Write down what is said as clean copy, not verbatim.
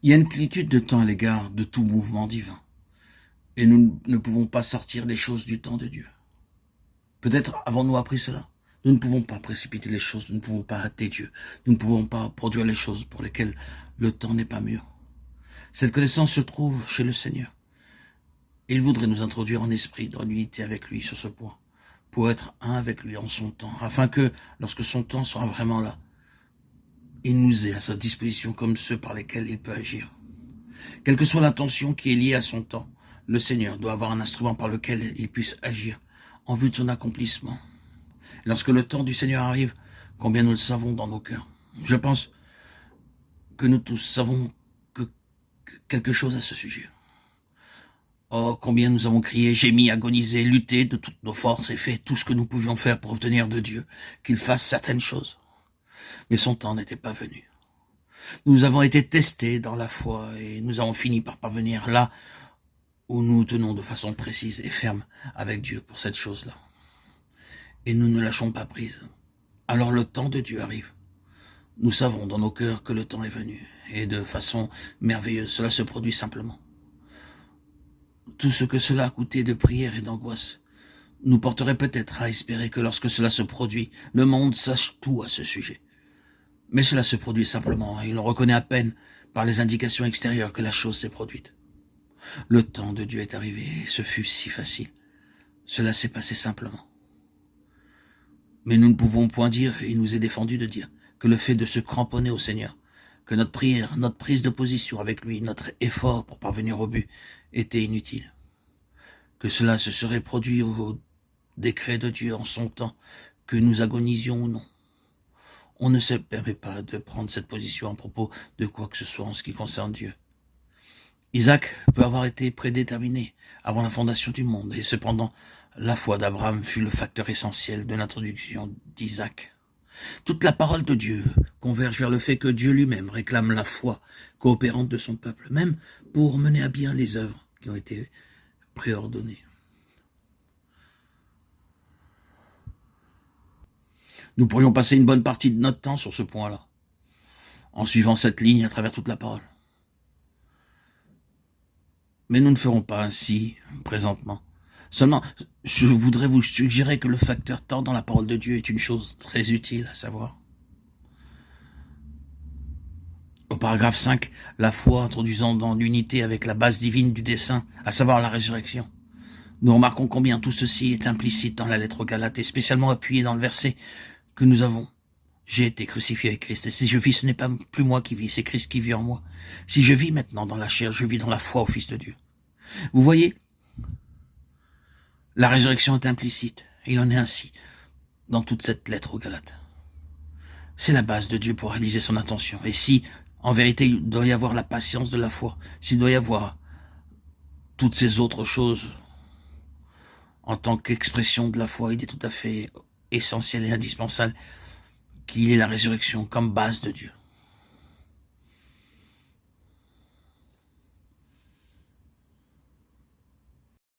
Il y a une plénitude de temps à l'égard de tout mouvement divin. Et nous ne pouvons pas sortir les choses du temps de Dieu. Peut-être avons-nous appris cela. Nous ne pouvons pas précipiter les choses, nous ne pouvons pas hâter Dieu. Nous ne pouvons pas produire les choses pour lesquelles le temps n'est pas mûr. Cette connaissance se trouve chez le Seigneur. Et il voudrait nous introduire en esprit dans l'unité avec lui sur ce point, pour être un avec lui en son temps, afin que, lorsque son temps sera vraiment là, il nous ait à sa disposition comme ceux par lesquels il peut agir. Quelle que soit l'intention qui est liée à son temps, le Seigneur doit avoir un instrument par lequel il puisse agir en vue de son accomplissement. Et lorsque le temps du Seigneur arrive, combien nous le savons dans nos cœurs. Je pense que nous tous savons quelque chose à ce sujet. Oh, combien nous avons crié, gémi, agonisé, lutté de toutes nos forces et fait tout ce que nous pouvions faire pour obtenir de Dieu qu'il fasse certaines choses. Mais son temps n'était pas venu. Nous avons été testés dans la foi et nous avons fini par parvenir là où nous tenons de façon précise et ferme avec Dieu pour cette chose-là. Et nous ne lâchons pas prise. Alors le temps de Dieu arrive. Nous savons dans nos cœurs que le temps est venu et de façon merveilleuse, cela se produit simplement. Tout ce que cela a coûté de prière et d'angoisse nous porterait peut-être à espérer que lorsque cela se produit, le monde sache tout à ce sujet. Mais cela se produit simplement et l'on reconnaît à peine par les indications extérieures que la chose s'est produite. Le temps de Dieu est arrivé et ce fut si facile. Cela s'est passé simplement. Mais nous ne pouvons point dire, et il nous est défendu de dire, que le fait de se cramponner au Seigneur, que notre prière, notre prise de position avec lui, notre effort pour parvenir au but était inutile. Que cela se serait produit au décret de Dieu en son temps, que nous agonisions ou non. On ne se permet pas de prendre cette position à propos de quoi que ce soit en ce qui concerne Dieu. Isaac peut avoir été prédéterminé avant la fondation du monde, et cependant, la foi d'Abraham fut le facteur essentiel de l'introduction d'Isaac. Toute la parole de Dieu converge vers le fait que Dieu lui-même réclame la foi coopérante de son peuple, même pour mener à bien les œuvres qui ont été préordonnées. Nous pourrions passer une bonne partie de notre temps sur ce point-là, en suivant cette ligne à travers toute la parole. Mais nous ne ferons pas ainsi présentement. Seulement, je voudrais vous suggérer que le facteur temps dans la parole de Dieu est une chose très utile à savoir. Au paragraphe 5, la foi introduisant dans l'unité avec la base divine du dessein, à savoir la résurrection. Nous remarquons combien tout ceci est implicite dans la lettre aux Galates et spécialement appuyé dans le verset que nous avons. J'ai été crucifié avec Christ, et si je vis, ce n'est pas plus moi qui vis, c'est Christ qui vit en moi. Si je vis maintenant dans la chair, je vis dans la foi au Fils de Dieu. Vous voyez, la résurrection est implicite, et il en est ainsi dans toute cette lettre aux Galates. C'est la base de Dieu pour réaliser son intention. Et si, en vérité, il doit y avoir la patience de la foi, s'il doit y avoir toutes ces autres choses en tant qu'expression de la foi, il est tout à fait essentiel et indispensable qu'il ait la résurrection comme base de Dieu.